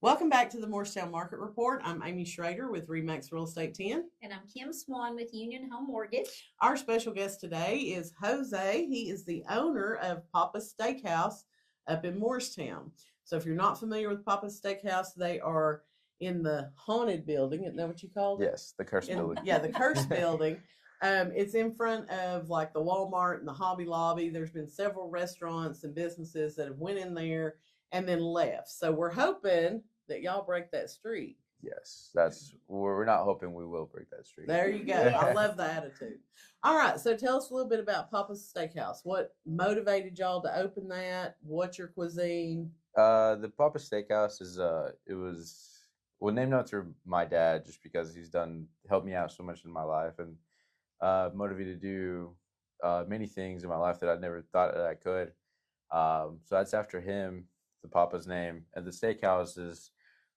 Welcome back to the Morristown Market Report. I'm Amy Schrader with Remax Real Estate 10. And I'm Kim Swan with Union Home Mortgage. Our special guest today is Jose. He is the owner of Papa's Steakhouse up in Morristown. So if you're not familiar with Papa's Steakhouse, they are in the haunted building. Isn't that what you called it? Yes, the cursed building. Yeah, the cursed building. It's in front of like the Walmart and the Hobby Lobby. There's been several restaurants and businesses that have went in there and then left. So we're hoping that y'all break that streak. Yes, we're not hoping we will break that streak. There you go. I love the attitude. All right, so tell us a little bit about Papa's Steakhouse. What motivated y'all to open that? What's your cuisine? The Papa Steakhouse is named after my dad just because he's helped me out so much in my life and motivated to do many things in my life that I never thought that I could. So that's after him, the Papa's name, and the Steakhouse is.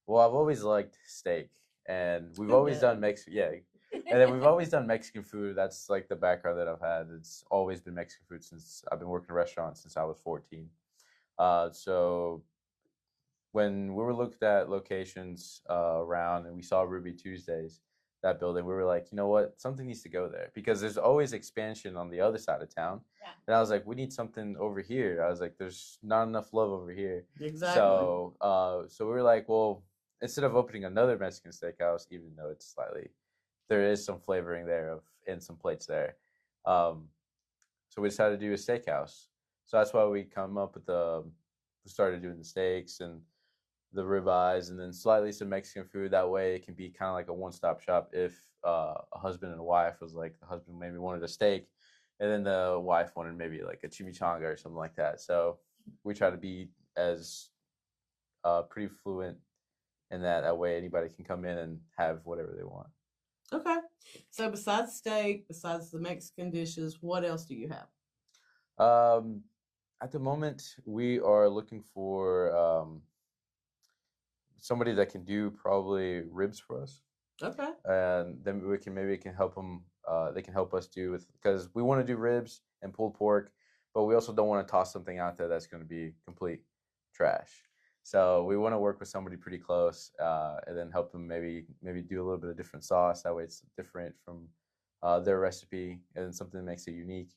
Well, I've always liked steak, and we've always done Mexican. Yeah, and then we've always done Mexican food. That's like the background that I've had. It's always been Mexican food since I've been working in restaurants since I was 14. So when we were looking at locations around, and we saw Ruby Tuesdays, that building, we were like, you know what, something needs to go there because there's always expansion on the other side of town. Yeah. And I was like, we need something over here. I was like, there's not enough love over here. Exactly. So we were like, well, instead of opening another Mexican steakhouse, even though there is some flavoring there and some plates there. So we decided to do a steakhouse. So that's why we come up with we started doing the steaks and the ribeyes and then slightly some Mexican food. That way it can be kind of like a one-stop shop if a husband and a wife was like, the husband maybe wanted a steak and then the wife wanted maybe like a chimichanga or something like that. So we try to be as pretty fluent in that way anybody can come in and have whatever they want. Okay. So besides steak, besides the Mexican dishes, what else do you have? At the moment, we are looking for somebody that can do probably ribs for us. Okay. And then we can help them. They can help us because we want to do ribs and pulled pork, but we also don't want to toss something out there that's going to be complete trash. So we want to work with somebody pretty close, and then help them maybe do a little bit of different sauce. That way, it's different from their recipe, and then something that makes it unique.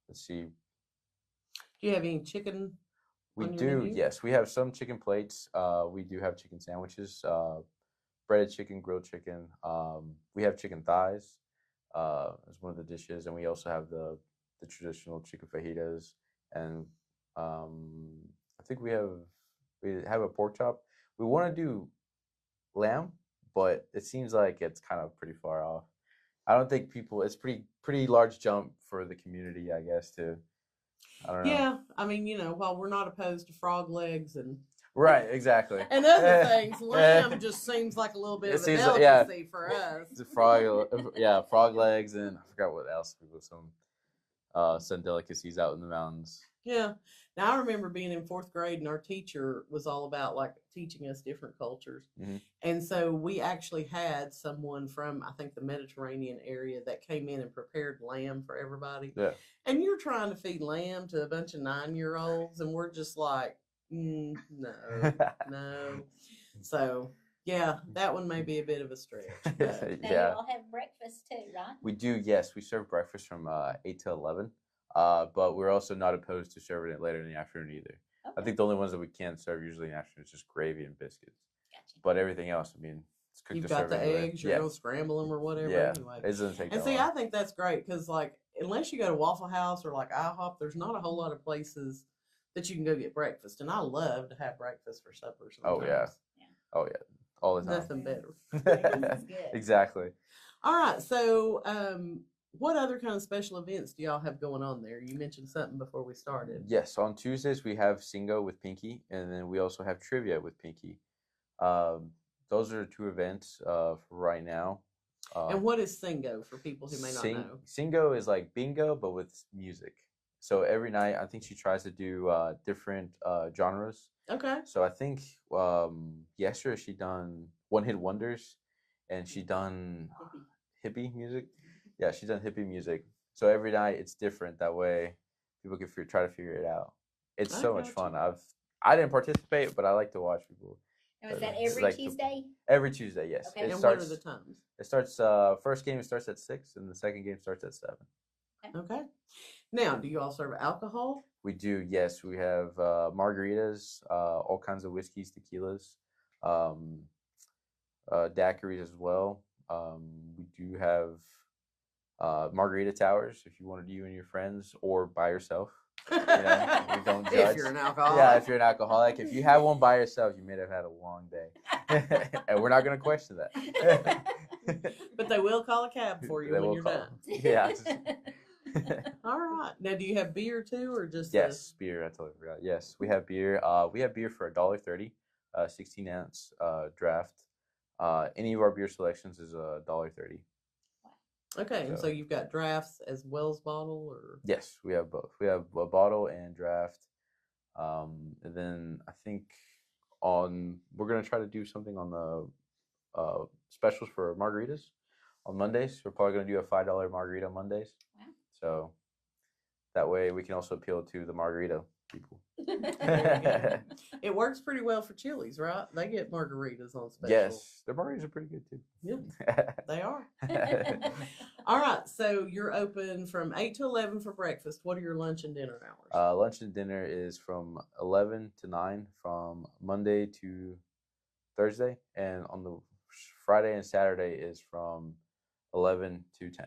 Let's see. Do you have any chicken? We do. Yes, we have some chicken plates. We do have chicken sandwiches, breaded chicken, grilled chicken. We have chicken thighs as one of the dishes, and we also have the traditional chicken fajitas and. I think we have a pork chop. We want to do lamb, but it seems like it's kind of pretty far off. I don't think it's pretty large jump for the community, I guess, I don't know. Yeah, I mean, while we're not opposed to frog legs and right, exactly, and other things, lamb just seems like a little bit of a delicacy for us. The frog legs, and I forgot what else. Some delicacies out in the mountains. Yeah. Now I remember being in 4th grade and our teacher was all about like teaching us different cultures. Mm-hmm. And so we actually had someone from, I think, the Mediterranean area that came in and prepared lamb for everybody. Yeah. And you're trying to feed lamb to a bunch of 9-year-olds and we're just like, no. So yeah, that one may be a bit of a stretch. Now you all have breakfast too, right? We do, yes. We serve breakfast from 8 to 11. But we're also not opposed to serving it later in the afternoon either. Okay. I think the only ones that we can't serve usually in the afternoon is just gravy and biscuits. Gotcha. But everything else, I mean, it's cooked You've to serve. You've got the eggs, you're going to scramble them or whatever. Yeah, anyway. It doesn't take and see, long. I think that's great because, like, unless you go to Waffle House or like IHOP, there's not a whole lot of places that you can go get breakfast. And I love to have breakfast for supper sometimes. Oh, yeah. Oh, yeah. All the time. Nothing better. Exactly. All right. So, what other kind of special events do y'all have going on there? You mentioned something before we started. Yes, on Tuesdays we have Singo with Pinky, and then we also have Trivia with Pinky. Those are 2 events for right now. And what is Singo for people who may not know? Singo is like bingo, but with music. So every night, I think she tries to do different genres. Okay. So I think yesterday she done One Hit Wonders, and she done hippie music. Yeah, she's done hippie music. So every night it's different. That way people can try to figure it out. It's so much fun. I didn't participate, but I like to watch people. Now, is that It's every like Tuesday? Every Tuesday, yes. Okay. And what are the times? It starts. First game starts at 6, and the second game starts at 7. Okay. Now, do you all serve alcohol? We do, yes. We have margaritas, all kinds of whiskeys, tequilas, daiquiris as well. We do have margarita towers if you want to do you and your friends or by yourself. We don't judge. If you're an alcoholic. Yeah, if you're an alcoholic. If you have one by yourself, you may have had a long day. And we're not going to question that. But they will call a cab for you when you're done. Yeah. All right. Now, do you have beer too, or just? Yes, beer. I totally forgot. Yes, we have beer. We have beer for $1.30, 16-ounce draft. Any of our beer selections is $1.30. Okay, and so you've got drafts as well as bottle, or? Yes, we have both. We have a bottle and draft. And then I think we're gonna try to do something on the specials for margaritas on Mondays. We're probably gonna do a $5 margarita on Mondays. Wow. So that way we can also appeal to the margarita people. It works pretty well for Chili's, right? They get margaritas on special. Yes, their margaritas are pretty good too. Yeah, they are. All right, so you're open from 8 to 11 for breakfast. What are your lunch and dinner hours? Lunch and dinner is from 11 to 9 from Monday to Thursday, and on the Friday and Saturday is from 11 to 10.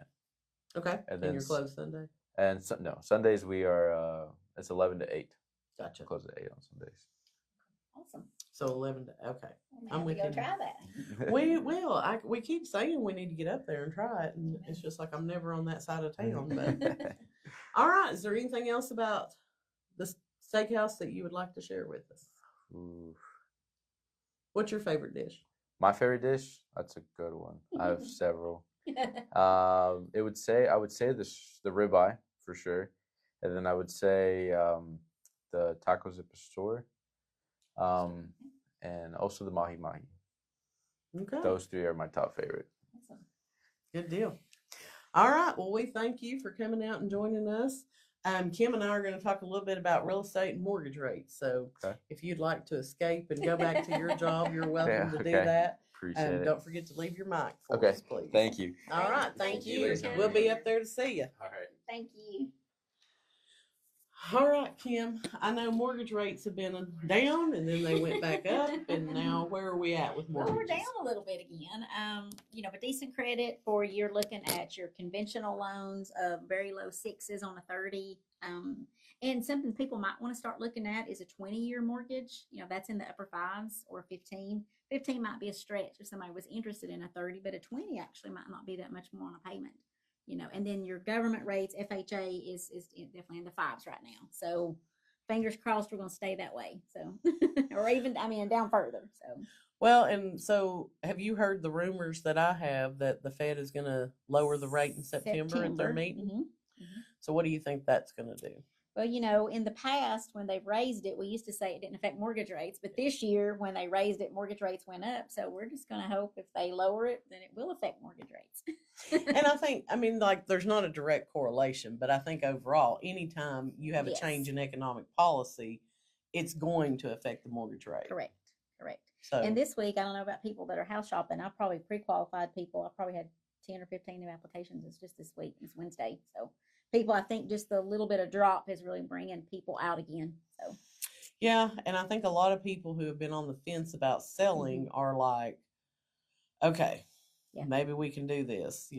Okay, and you're closed Sunday? And no, Sundays we are, it's 11 to 8. Gotcha. Close at 8 on Sundays. Awesome. So 11 to, okay. I'm with you. Go try that. We will. We keep saying we need to get up there and try it, and it's just like I'm never on that side of town. But all right, is there anything else about the steakhouse that you would like to share with us? Ooh. What's your favorite dish? My favorite dish? That's a good one. I have several. I would say the ribeye for sure, and then I would say the tacos de pastor, and also the mahi mahi. Okay, those 3 are my top favorite. Awesome. Good deal. All right, well, we thank you for coming out and joining us. Kim and I are going to talk a little bit about real estate and mortgage rates. So if you'd like to escape and go back to your job, you're welcome to do that. Appreciate it. Don't forget to leave your mic for us, please. Thank you. All right, thank you. Kim. We'll be up there to see you. All right. Thank you. All right, Kim. I know mortgage rates have been down, and then they went back up, and now where are we at with mortgages? Well, we're down a little bit again. A decent credit for you're looking at your conventional loans of very low 6s on a 30. And something people might want to start looking at is a 20-year mortgage. That's in the upper 5s or 15. 15 might be a stretch if somebody was interested in a 30, but a 20 actually might not be that much more on a payment. And then your government rates, FHA is definitely in the 5s right now. So fingers crossed we're going to stay that way. So, or even, down further. So. Well, and so have you heard the rumors that I have that the Fed is going to lower the rate in September at their meeting? Mm-hmm. Mm-hmm. So what do you think that's going to do? Well, in the past, when they've raised it, we used to say it didn't affect mortgage rates. But this year, when they raised it, mortgage rates went up. So we're just going to hope if they lower it, then it will affect mortgage rates. And I think, there's not a direct correlation, but I think overall, anytime you have a change in economic policy, it's going to affect the mortgage rate. Correct. So, and this week, I don't know about people that are house shopping. I probably pre-qualified people. I probably had 10 or 15 new applications. It's just this week. It's Wednesday. So people, I think just the little bit of drop is really bringing people out again. So yeah, and I think a lot of people who have been on the fence about selling are like, okay, maybe we can do this,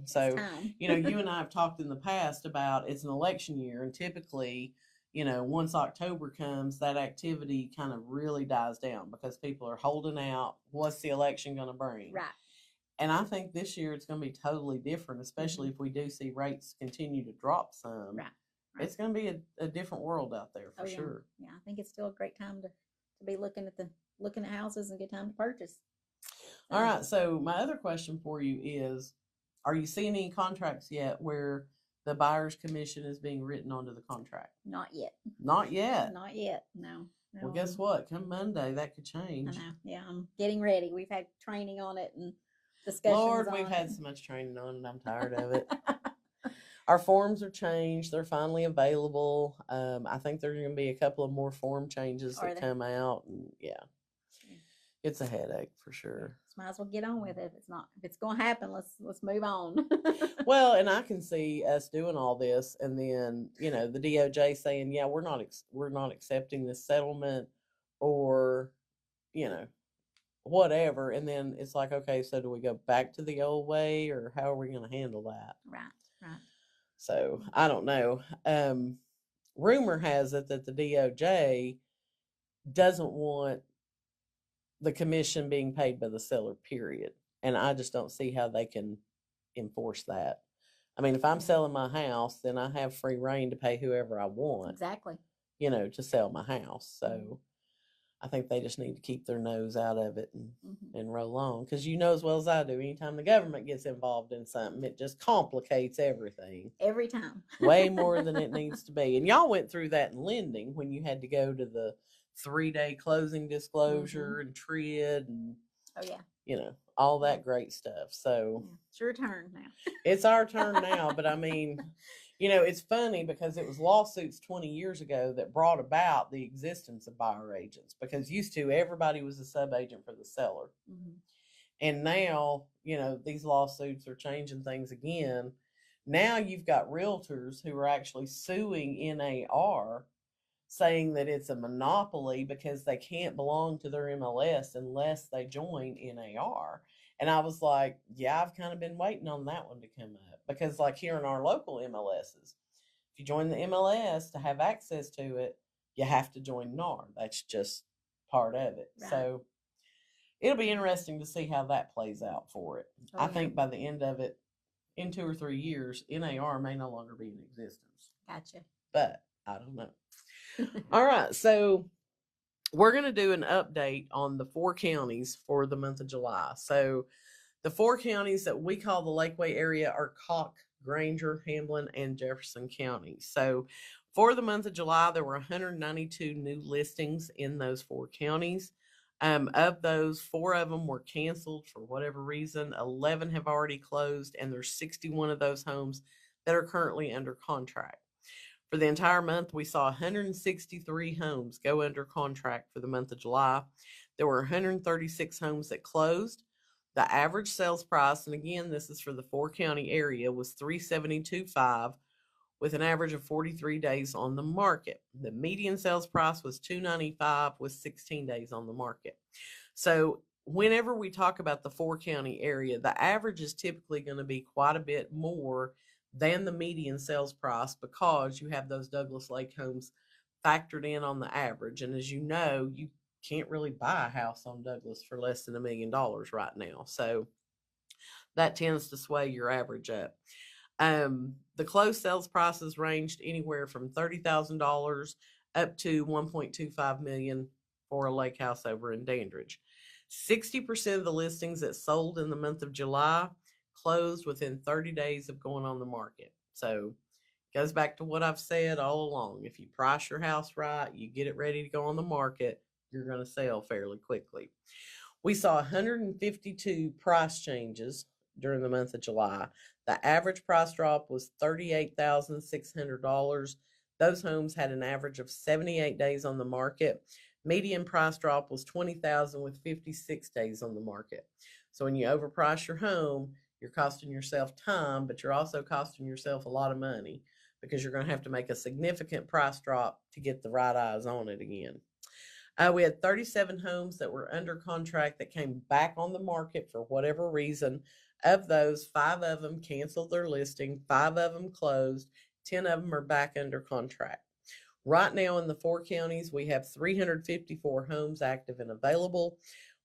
So, you and I have talked in the past about it's an election year, and typically, once October comes, that activity kind of really dies down because people are holding out. What's the election going to bring? Right. And I think this year it's going to be totally different, especially if we do see rates continue to drop some. Right. It's going to be a different world out there for sure. Yeah, I think it's still a great time to be looking at houses and a good time to purchase. All right. So my other question for you is, are you seeing any contracts yet where the buyer's commission is being written onto the contract? Not yet. Not yet. Not yet. No. Well, guess what? Come Monday, that could change. I know. Yeah, I'm getting ready. We've had training on it and discussions. Lord, we've had so much training on it. I'm tired of it. Our forms are changed. They're finally available. I think there's going to be a couple of more form changes Are that they? come out. And yeah, Yeah. it's a headache for sure. Just might as well get on with it. If it's going to happen, let's move on. Well, and I can see us doing all this, and then the DOJ saying, "Yeah, we're not accepting this settlement," or you know whatever, and then it's like, okay, so do we go back to the old way, or how are we going to handle that? Right, right. So I don't know. Rumor has it that the DOJ doesn't want the commission being paid by the seller, period. And I just don't see how they can enforce that. I mean, if I'm selling my house, then I have free reign to pay whoever I want, Exactly. to sell my house. So I think they just need to keep their nose out of it and roll on. Because you know as well as I do, anytime the government gets involved in something, it just complicates everything. Every time. Way more than it needs to be. And y'all went through that in lending when you had to go to the 3-day closing disclosure and TRID and oh yeah, all that great stuff. So it's your turn now. It's our turn now, but I mean, it's funny because it was lawsuits 20 years ago that brought about the existence of buyer agents, because used to everybody was a sub-agent for the seller. And now, these lawsuits are changing things again. Now you've got realtors who are actually suing NAR, saying that it's a monopoly because they can't belong to their MLS unless they join NAR. And I was like, yeah, I've kind of been waiting on that one to come up, because like here in our local MLSs, if you join the MLS to have access to it, you have to join NAR. That's just part of it. Right. So it'll be interesting to see how that plays out for it. I think by the end of it, in 2 or 3 years, NAR may no longer be in existence. Gotcha. But I don't know. All right. So we're going to do an update on the 4 counties for the month of July. So the 4 counties that we call the Lakeway area are Cocke, Granger, Hamlin, and Jefferson County. So for the month of July, there were 192 new listings in those 4 counties. Of those, 4 of them were canceled for whatever reason. 11 have already closed, and there's 61 of those homes that are currently under contract. For the entire month, we saw 163 homes go under contract for the month of July. There were 136 homes that closed. The average sales price, and again, this is for the 4 county area, was $372,500 with an average of 43 days on the market. The median sales price was $295,000 with 16 days on the market. So whenever we talk about the 4 county area, the average is typically going to be quite a bit more than the median sales price, because you have those Douglas Lake homes factored in on the average. And as you know, you can't really buy a house on Douglas for less than $1 million right now. So that tends to sway your average up. The closed sales prices ranged anywhere from $30,000 up to $1.25 million for a lake house over in Dandridge. 60% of the listings that sold in the month of July closed within 30 days of going on the market. So it goes back to what I've said all along. If you price your house right, you get it ready to go on the market, you're going to sell fairly quickly. We saw 152 price changes during the month of July. The average price drop was $38,600. Those homes had an average of 78 days on the market. Median price drop was $20,000 with 56 days on the market. So when you overprice your home, you're costing yourself time, but you're also costing yourself a lot of money, because you're going to have to make a significant price drop to get the right eyes on it again. We had 37 homes that were under contract that came back on the market for whatever reason. Of those, 5 of them canceled their listing, 5 of them closed, 10 of them are back under contract. Right now in the 4 counties, we have 354 homes active and available.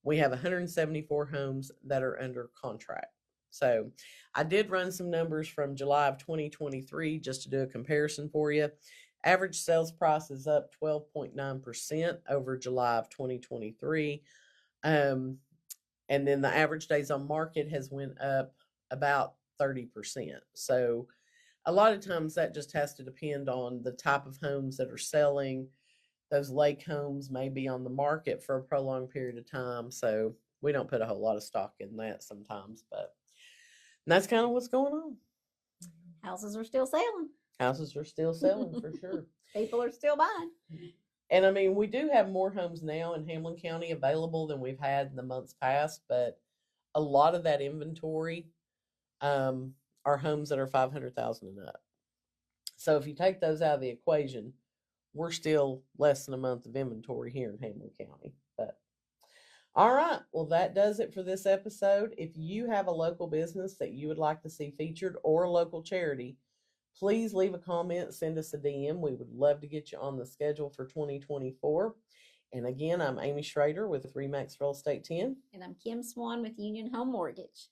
We have 174 homes that are under contract. So I did run some numbers from July of 2023 just to do a comparison for you. Average sales price is up 12.9% over July of 2023. And then the average days on market has went up about 30%. So a lot of times that just has to depend on the type of homes that are selling. Those lake homes may be on the market for a prolonged period of time. So we don't put a whole lot of stock in that sometimes, but that's kind of what's going on. Houses are still selling. Houses are still selling for sure. People are still buying. And I mean, we do have more homes now in Hamlin County available than we've had in the months past, but a lot of that inventory are homes that are 500,000 and up. So if you take those out of the equation, we're still less than a month of inventory here in Hamlin County. But all right, well, that does it for this episode. If you have a local business that you would like to see featured or a local charity, please leave a comment, send us a DM. We would love to get you on the schedule for 2024. And again, I'm Amy Schrader with Remax Real Estate 10. And I'm Kim Swan with Union Home Mortgage.